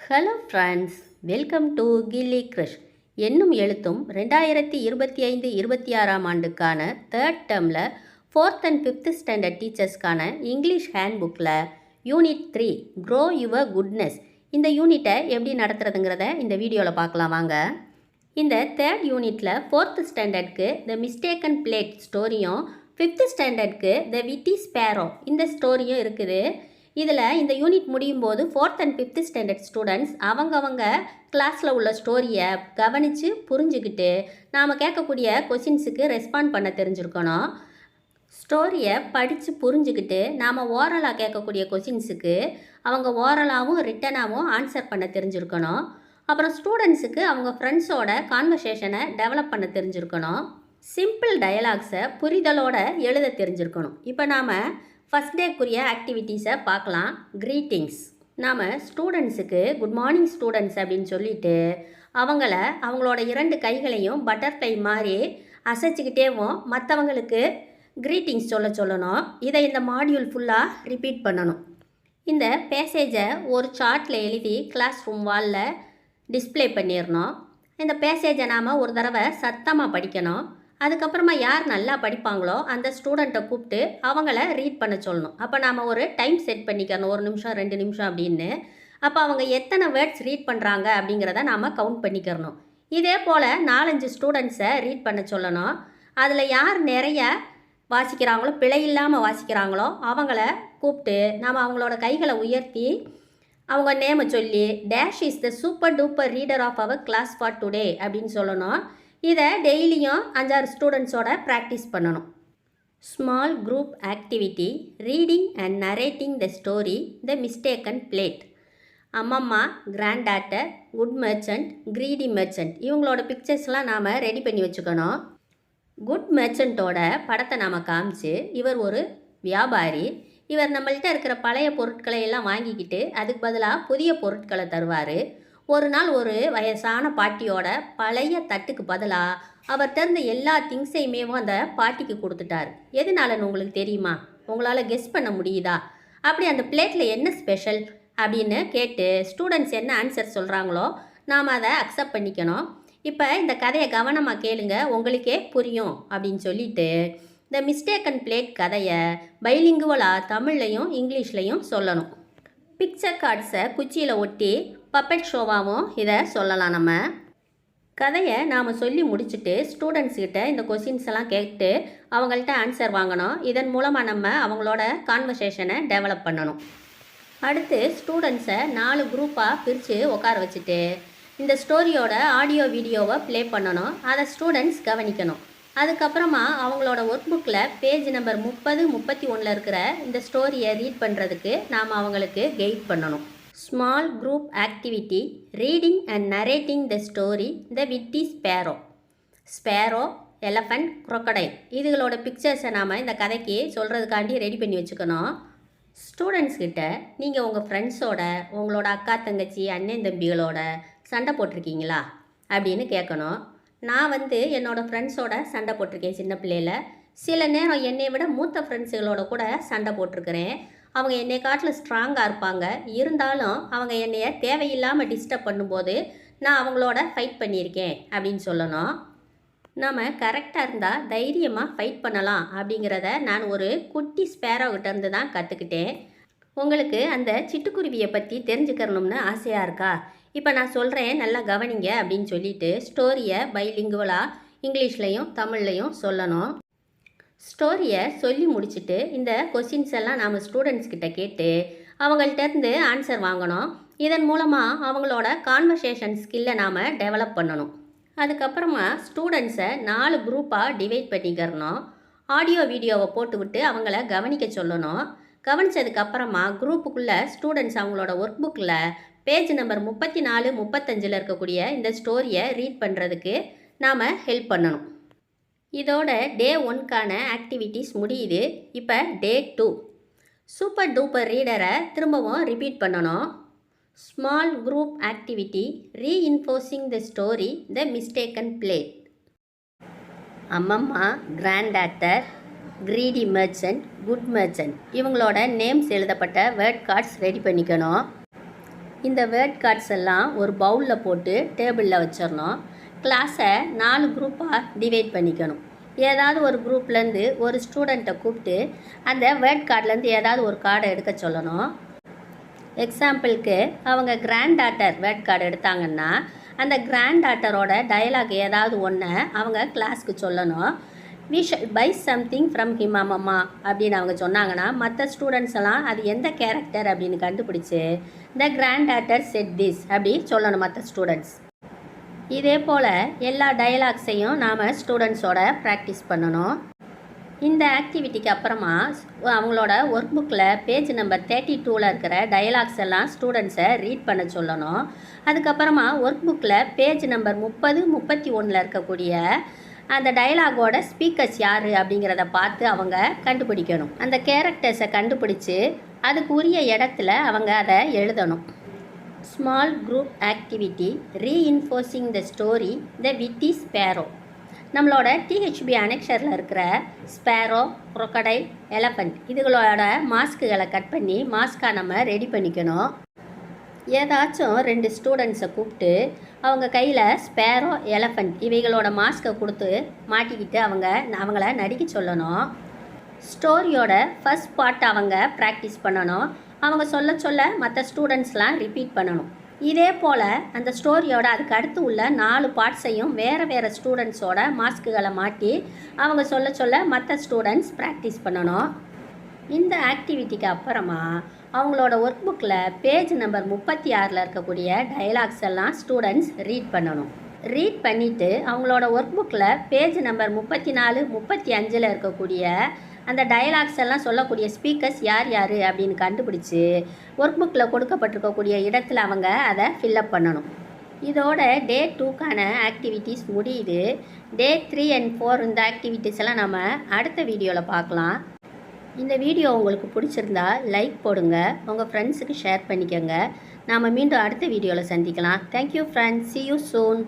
Hello friends, welcome to Gilli Krish. எண்ணும் எழுத்தும் 2025-26 ஆண்டுக்கான தேர்ட் டேர்மில் 4th and 5th ஸ்டாண்டர்ட் டீச்சர்ஸ்க்கான இங்கிலீஷ் ஹேண்ட் புக்கில் யூனிட் 3 க்ரோ யுவர் குட்னஸ் இந்த யூனிட்டை எப்படி நடத்துறதுங்கிறத இந்த வீடியோவில் பார்க்கலாம் வாங்க. இந்த தேர்ட் யூனிட்டில் 4th ஸ்டாண்டர்டுக்கு த மிஸ்டேக்கன் பிளேட் ஸ்டோரியும் 5th ஸ்டாண்டர்டுக்கு த விட்டி ஸ்பேரோ இந்த ஸ்டோரியும் இருக்குது. இதில் இந்த யூனிட் முடியும் போது 4th and 5th standard students அவங்கவங்க கிளாஸில் உள்ள ஸ்டோரியை கவனித்து புரிஞ்சுக்கிட்டு நாம் கேட்கக்கூடிய கொஷின்ஸுக்கு ரெஸ்பாண்ட் பண்ண தெரிஞ்சுருக்கணும். ஸ்டோரியை படித்து புரிஞ்சுக்கிட்டு நாம் ஓரலாக கேட்கக்கூடிய கொஷின்ஸுக்கு அவங்க ஓரலாகவும் ரிட்டனாகவும் ஆன்சர் பண்ண தெரிஞ்சுருக்கணும். அப்புறம் ஸ்டூடெண்ட்ஸுக்கு அவங்க ஃப்ரெண்ட்ஸோட கான்வர்சேஷனை டெவலப் பண்ண தெரிஞ்சுருக்கணும். சிம்பிள் டயலாக்ஸை புரிதலோடு எழுத தெரிஞ்சிருக்கணும். இப்போ நாம் ஃபஸ்ட் டேக்குரிய ஆக்டிவிட்டீஸை பார்க்கலாம். க்ரீட்டிங்ஸ். நாம் ஸ்டூடெண்ட்ஸுக்கு குட் மார்னிங் ஸ்டூடெண்ட்ஸ் அப்படின்னு சொல்லிவிட்டு அவங்களோட 2 கைகளையும் பட்டர்ஃப்ளை மாதிரி அசைச்சிக்கிட்டேவும் மற்றவங்களுக்கு க்ரீட்டிங்ஸ் சொல்லணும். இதை இந்த மாடியூல் ஃபுல்லாக ரிப்பீட் பண்ணணும். இந்த பேசேஜை ஒரு சார்ட்டில் எழுதி கிளாஸ் ரூம் வாலில் டிஸ்பிளே பண்ணிடணும். இந்த பேசேஜை நாம் ஒரு தடவை சத்தமாக படிக்கணும். அதுக்கப்புறமா யார் நல்லா படிப்பாங்களோ அந்த ஸ்டூடெண்ட்டை கூப்பிட்டு அவங்கள ரீட் பண்ண சொல்லணும். அப்போ நாம் ஒரு டைம் செட் பண்ணிக்கணும், 1 நிமிஷம் 2 நிமிஷம் அப்படின்னு. அப்போ அவங்க எத்தனை வேர்ட்ஸ் ரீட் பண்ணுறாங்க அப்படிங்கிறத நாம் கவுண்ட் பண்ணிக்கிறணும். இதே போல் 4-5 ஸ்டூடெண்ட்ஸை ரீட் பண்ண சொல்லணும். அதில் யார் நிறைய வாசிக்கிறாங்களோ, பிழை இல்லாமல் வாசிக்கிறாங்களோ அவங்கள கூப்பிட்டு நாம் அவங்களோட கைகளை உயர்த்தி அவங்க நேமை சொல்லி dash is the super duper reader of our class for today அப்படின்னு சொல்லணும். இதை டெய்லியும் 5-6 ஸ்டூடெண்ட்ஸோட ப்ராக்டிஸ் பண்ணணும். Small group activity reading and narrating the story the mistaken plate. அம்மம்மா, granddaughter, good merchant, greedy merchant இவங்களோட பிக்சர்ஸ்லாம் நாம் ரெடி பண்ணி வச்சுக்கணும். குட் மெர்ச்சன்ட்டோட படத்தை நாம் காமிச்சு இவர் ஒரு வியாபாரி. இவர் நம்மள்கிட்ட இருக்கிற பழைய பொருட்களை எல்லாம் வாங்கிக்கிட்டு அதுக்கு பதிலாக புதிய பொருட்களை தருவார். ஒரு நாள் ஒரு வயசான பாட்டியோட பழைய தட்டுக்கு பதிலாக அவர்கிட்ட இருந்த எல்லா திங்ஸையுமே அந்த பாட்டிக்கு கொடுத்துட்டார். எதனாலன்னு உங்களுக்கு தெரியுமா? உங்களால் கெஸ் பண்ண முடியுதா? அப்படி அந்த பிளேட்டில் என்ன ஸ்பெஷல் அப்படின்னு கேட்டு ஸ்டூடெண்ட்ஸ் என்ன ஆன்சர் சொல்கிறாங்களோ நாம் அதை அக்செப்ட் பண்ணிக்கணும். இப்போ இந்த கதையை கவனமாக கேளுங்க, உங்களுக்கே புரியும் அப்படின்னு சொல்லிட்டு இந்த மிஸ்டேக்கன் பிளேட் கதையை பைலிங்குவலாக தமிழ்லையும் இங்கிலீஷ்லையும் சொல்லணும். பிக்சர் கார்ட்ஸை குச்சியில் ஒட்டி பப்பெட் ஷோவாகவும் இதை சொல்லலாம். நம்ம கதையை நாம் சொல்லி முடிச்சுட்டு ஸ்டூடெண்ட்ஸ்கிட்ட இந்த கொஷின்ஸ் எல்லாம் கேட்டு அவங்கள்ட்ட ஆன்சர் வாங்கணும். இதன் மூலமாக நம்ம அவங்களோட கான்வர்சேஷனை டெவலப் பண்ணணும். அடுத்து ஸ்டூடெண்ட்ஸை 4 குரூப்பாக பிரித்து உட்கார வச்சுட்டு இந்த ஸ்டோரியோட ஆடியோ வீடியோவை ப்ளே பண்ணணும். அதை ஸ்டூடெண்ட்ஸ் கவனிக்கணும். அதுக்கப்புறமா அவங்களோட ஒர்க் புக்கில் பேஜ் நம்பர் 30, 31 இருக்கிற இந்த ஸ்டோரியை ரீட் பண்ணுறதுக்கு நாம் அவங்களுக்கு கைட் பண்ணணும். Small group activity reading and narrating the story the witty sparrow. Sparrow, elephant, crocodile இதுகளோட பிக்சர்ஸை நாம் இந்த கதைக்கு சொல்கிறதுக்காண்டி ரெடி பண்ணி வச்சுக்கணும். ஸ்டூடெண்ட்ஸ் கிட்ட நீங்கள் உங்கள் ஃப்ரெண்ட்ஸோட, உங்களோட அக்கா தங்கச்சி அண்ணன் தம்பிகளோட சண்டை போட்டிருக்கீங்களா அப்படின்னு கேட்கணும். நான் என்னோடய ஃப்ரெண்ட்ஸோட சண்டை போட்டிருக்கேன் சின்ன பிள்ளையில். சில நேரம் என்னை விட மூத்த ஃப்ரெண்ட்ஸுகளோட கூட சண்டை போட்டிருக்கிறேன். அவங்க என்னை காட்டில் ஸ்ட்ராங்காக இருப்பாங்க. இருந்தாலும் அவங்க என்னைய தேவையில்லாமல் டிஸ்டர்ப் பண்ணும்போது நான் அவங்களோட ஃபைட் பண்ணியிருக்கேன் அப்படின்னு சொல்லணும். நம்ம கரெக்டாக இருந்தால் தைரியமாக ஃபைட் பண்ணலாம் அப்படிங்கிறத நான் ஒரு குட்டி ஸ்பேரோகிட்ட இருந்து தான் கற்றுக்கிட்டேன். உங்களுக்கு அந்த சிட்டுக்குருவியை பற்றி தெரிஞ்சுக்கணும்னு ஆசையாக இருக்கா? இப்போ நான் சொல்கிறேன், நல்லா கவனிங்க அப்படின்னு சொல்லிட்டு ஸ்டோரியை பைலிங்குவலாக இங்கிலீஷ்லையும் தமிழ்லையும் சொல்லணும். ஸ்டோரியை சொல்லி முடிச்சுட்டு இந்த கொஷின்ஸ் எல்லாம் நாம் ஸ்டூடெண்ட்ஸ் கிட்ட கேட்டு அவங்கள்ட்டேருந்து ஆன்சர் வாங்கணும். இதன் மூலமாக அவங்களோட கான்வர்சேஷன் ஸ்கில்லை நாம் டெவலப் பண்ணணும். அதுக்கப்புறமா ஸ்டூடெண்ட்ஸை 4 குரூப்பாக டிவைட் பண்ணிக்கிறணும். ஆடியோ வீடியோவை போட்டுவிட்டு அவங்கள கவனிக்க சொல்லணும். கவனித்ததுக்கப்புறமா குரூப்புக்குள்ளே ஸ்டூடெண்ட்ஸ் அவங்களோட ஒர்க் புக்கில் பேஜ் நம்பர் 34, 35 இருக்கக்கூடிய இந்த ஸ்டோரியை ரீட் பண்ணுறதுக்கு நாம் ஹெல்ப் பண்ணணும். இதோட டே 1க்கான ஆக்டிவிட்டீஸ் முடியுது. இப்போ டே 2 சூப்பர் டூப்பர் ரீடரை திரும்பவும் ரிப்பீட் பண்ணணும். Small group activity reinforcing the story the mistaken plate. அம்மம்மா, granddaughter, greedy merchant, good merchant இவங்களோட நேம்ஸ் எழுதப்பட்ட வேர்ட் கார்ட்ஸ் ரெடி பண்ணிக்கணும். இந்த வேர்ட் கார்ட்ஸ் எல்லாம் ஒரு பவுலில் போட்டு டேபிளில் வச்சிடணும். கிளாஸை 4 குரூப்பாக டிவைட் பண்ணிக்கணும். ஏதாவது ஒரு குரூப்லேருந்து ஒரு ஸ்டூடெண்ட்டை கூப்பிட்டு அந்த வேர்ட் கார்ட்லேருந்து ஏதாவது ஒரு கார்டை எடுக்க சொல்லணும். எக்ஸாம்பிளுக்கு அவங்க கிராண்ட் டாட்டர் வேர்ட் கார்டு எடுத்தாங்கன்னா அந்த கிராண்ட் டாட்டரோட டயலாக் ஏதாவது ஒன்று அவங்க கிளாஸ்க்கு சொல்லணும். We shall buy something from him அம்மா அப்படின்னு அவங்க சொன்னாங்கன்னா மற்ற ஸ்டூடெண்ட்ஸ் எல்லாம் அது எந்த கேரக்டர் அப்படின்னு கண்டுபிடிச்சி த கிராண்ட் டாட்டர் செட் திஸ் அப்படி சொல்லணும் மற்ற ஸ்டூடெண்ட்ஸ். இதே போல் எல்லா டயலாக்ஸையும் நாம் ஸ்டூடெண்ட்ஸோட ப்ராக்டிஸ் பண்ணணும். இந்த ஆக்டிவிட்டிக்கு அப்புறமா அவங்களோட ஒர்க் புக்கில் பேஜ் நம்பர் 32 இருக்கிற டயலாக்ஸ் எல்லாம் ஸ்டூடெண்ட்ஸை ரீட் பண்ண சொல்லணும். அதுக்கப்புறமா ஒர்க் புக்கில் பேஜ் நம்பர் 30, 31 இருக்கக்கூடிய அந்த டயலாகோட ஸ்பீக்கர்ஸ் யார் அப்படிங்கிறத பார்த்து அவங்க கண்டுபிடிக்கணும். அந்த கேரக்டர்ஸை கண்டுபிடிச்சி அதுக்கு உரிய இடத்துல அவங்க அதை எழுதணும். Small group activity reinforcing the story the witty sparrow. நம்மளோட டிஹெச்பி அனெக்ஷரில் இருக்கிற ஸ்பேரோ, crocodile, எலஃபண்ட் இதுகளோட மாஸ்க்குகளை கட் பண்ணி மாஸ்க்காக நம்ம ரெடி பண்ணிக்கணும். ஏதாச்சும் 2 ஸ்டூடெண்ட்ஸை கூப்பிட்டு அவங்க கையில் ஸ்பேரோ, எலஃபண்ட் இவைகளோட மாஸ்க்கை கொடுத்து மாட்டிக்கிட்டு அவங்கள நடிக்க சொல்லணும். ஸ்டோரியோட ஃபர்ஸ்ட் பார்ட் அவங்க ப்ராக்டிஸ் பண்ணணும். அவங்க சொல்ல மற்ற ஸ்டூடெண்ட்ஸ்லாம் ரிப்பீட் பண்ணணும். இதே போல் அந்த ஸ்டோரியோட அதுக்கு அடுத்து உள்ள 4 பார்ட்ஸையும் வேறு ஸ்டூடெண்ட்ஸோட மாஸ்க்குகளை மாட்டி அவங்க சொல்ல மற்ற ஸ்டூடெண்ட்ஸ் ப்ராக்டிஸ் பண்ணணும். இந்த ஆக்டிவிட்டிக்கு அப்புறமா அவங்களோட ஒர்க் புக்கில் பேஜ் நம்பர் 36 இருக்கக்கூடிய டயலாக்ஸ் எல்லாம் ஸ்டூடெண்ட்ஸ் ரீட் பண்ணணும். ரீட் பண்ணிவிட்டு அவங்களோட ஒர்க் புக்கில் பேஜ் நம்பர் 34, 35 இருக்கக்கூடிய அந்த டயலாக்ஸ் எல்லாம் சொல்லக்கூடிய ஸ்பீக்கர்ஸ் யார் அப்படின்னு கண்டுபிடிச்சி ஒர்க் புக்கில் கொடுக்கப்பட்டிருக்கக்கூடிய இடத்துல அவங்க அதை ஃபில்லப் பண்ணணும். இதோட டே 2க்கான ஆக்டிவிட்டீஸ் முடியுது. டே 3 and 4 இந்த ஆக்டிவிட்டீஸ் எல்லாம் நம்ம அடுத்த வீடியோவில் பார்க்கலாம். இந்த வீடியோ உங்களுக்கு பிடிச்சிருந்தா லைக் போடுங்க, உங்கள் ஃப்ரெண்ட்ஸுக்கு ஷேர் பண்ணிக்கோங்க. நாம் மீண்டும் அடுத்த வீடியோவில் சந்திக்கலாம். Thank you friends, see you soon.